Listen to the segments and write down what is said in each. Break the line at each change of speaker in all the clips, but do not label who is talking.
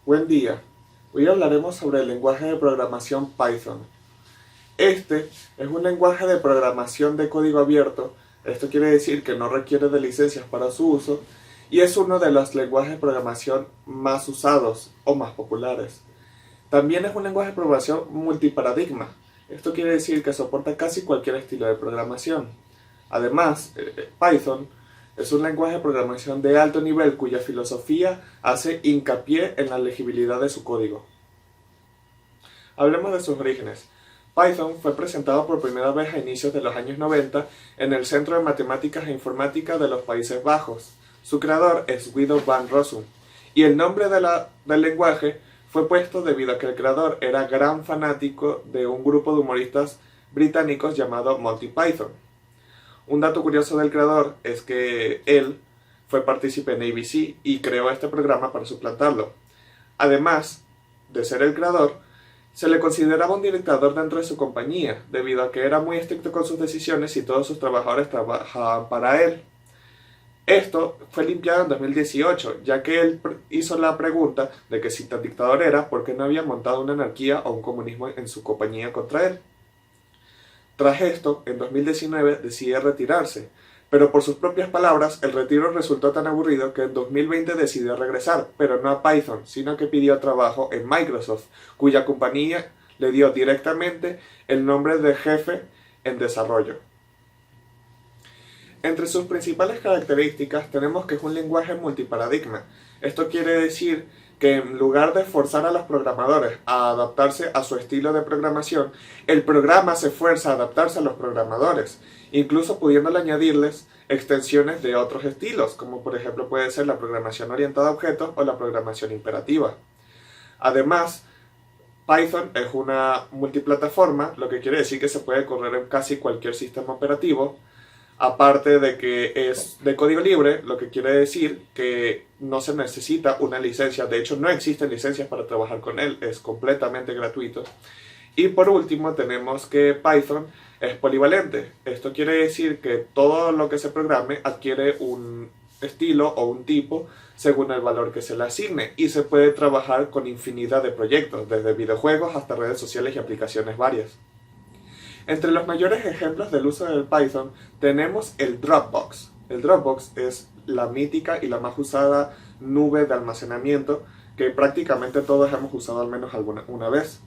Buen día. Hoy hablaremos sobre el lenguaje de programación Python. Este es un lenguaje de programación de código abierto. Esto quiere decir que no requiere de licencias para su uso y es uno de los lenguajes de programación más usados o más populares. También es un lenguaje de programación multiparadigma. Esto quiere decir que soporta casi cualquier estilo de programación. Además, Python es un lenguaje de programación de alto nivel cuya filosofía hace hincapié en la legibilidad de su código. Hablemos de sus orígenes. Python fue presentado por primera vez a inicios de los años 90 en el Centro de Matemáticas e Informática de los Países Bajos. Su creador es Guido van Rossum, y el nombre del lenguaje fue puesto debido a que el creador era gran fanático de un grupo de humoristas británicos llamado Monty Python. Un dato curioso del creador es que él fue partícipe en ABC y creó este programa para suplantarlo. Además de ser el creador, se le consideraba un dictador dentro de su compañía, debido a que era muy estricto con sus decisiones y todos sus trabajadores trabajaban para él. Esto fue limpiado en 2018, ya que él hizo la pregunta de que si tan dictador era, ¿por qué no había montado una anarquía o un comunismo en su compañía contra él? Tras esto, en 2019 decide retirarse, pero por sus propias palabras, el retiro resultó tan aburrido que en 2020 decidió regresar, pero no a Python, sino que pidió trabajo en Microsoft, cuya compañía le dio directamente el nombre de jefe en desarrollo. Entre sus principales características tenemos que es un lenguaje multiparadigma. Esto quiere decir que en lugar de forzar a los programadores a adaptarse a su estilo de programación, el programa se fuerza a adaptarse a los programadores, incluso pudiéndole añadirles extensiones de otros estilos, como por ejemplo puede ser la programación orientada a objetos o la programación imperativa. Además, Python es una multiplataforma, lo que quiere decir que se puede correr en casi cualquier sistema operativo. Aparte de que es de código libre, lo que quiere decir que no se necesita una licencia. De hecho, no existen licencias para trabajar con él. Es completamente gratuito. Y por último, tenemos que Python es polivalente. Esto quiere decir que todo lo que se programe adquiere un estilo o un tipo según el valor que se le asigne. Y se puede trabajar con infinidad de proyectos, desde videojuegos hasta redes sociales y aplicaciones varias. Entre los mayores ejemplos del uso del Python tenemos el Dropbox. El Dropbox es la mítica y la más usada nube de almacenamiento que prácticamente todos hemos usado al menos una vez.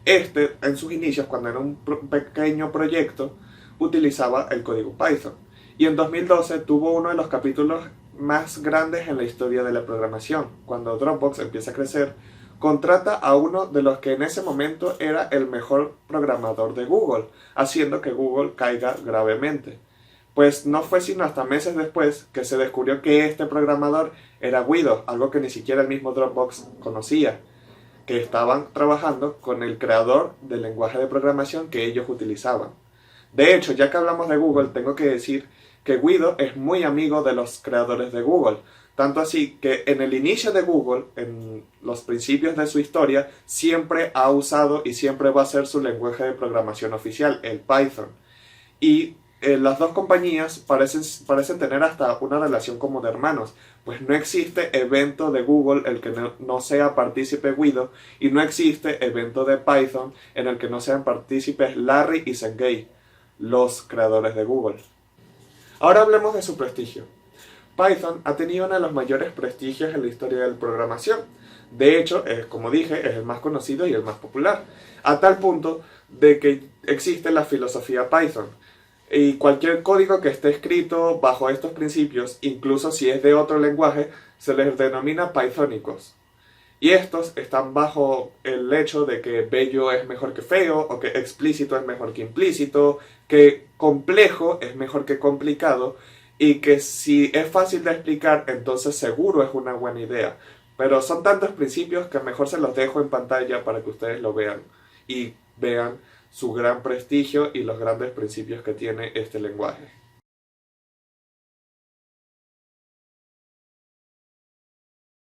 Este, en sus inicios, cuando era un pequeño proyecto, utilizaba el código Python. Y en 2012 tuvo uno de los capítulos más grandes en la historia de la programación. Cuando Dropbox empieza a crecer, contrata a uno de los que en ese momento era el mejor programador de Google, haciendo que Google caiga gravemente. Pues no fue sino hasta meses después que se descubrió que este programador era Guido, algo que ni siquiera el mismo Dropbox conocía, que estaban trabajando con el creador del lenguaje de programación que ellos utilizaban. De hecho, ya que hablamos de Google, tengo que decir que Guido es muy amigo de los creadores de Google. Tanto así que en el inicio de Google, en los principios de su historia, siempre ha usado y siempre va a ser su lenguaje de programación oficial, el Python. Y las dos compañías parecen tener hasta una relación como de hermanos, pues no existe evento de Google el que no sea partícipe Guido, y no existe evento de Python en el que no sean partícipes Larry y Sergey, los creadores de Google. Ahora hablemos de su prestigio. Python ha tenido uno de los mayores prestigios en la historia de la programación. De hecho, como dije, es el más conocido y el más popular, a tal punto de que existe la filosofía Python. Y cualquier código que esté escrito bajo estos principios, incluso si es de otro lenguaje, se les denomina pythónicos. Y estos están bajo el hecho de que bello es mejor que feo, o que explícito es mejor que implícito, que complejo es mejor que complicado, y que si es fácil de explicar, entonces seguro es una buena idea. Pero son tantos principios que mejor se los dejo en pantalla para que ustedes lo vean y vean su gran prestigio y los grandes principios que tiene este lenguaje.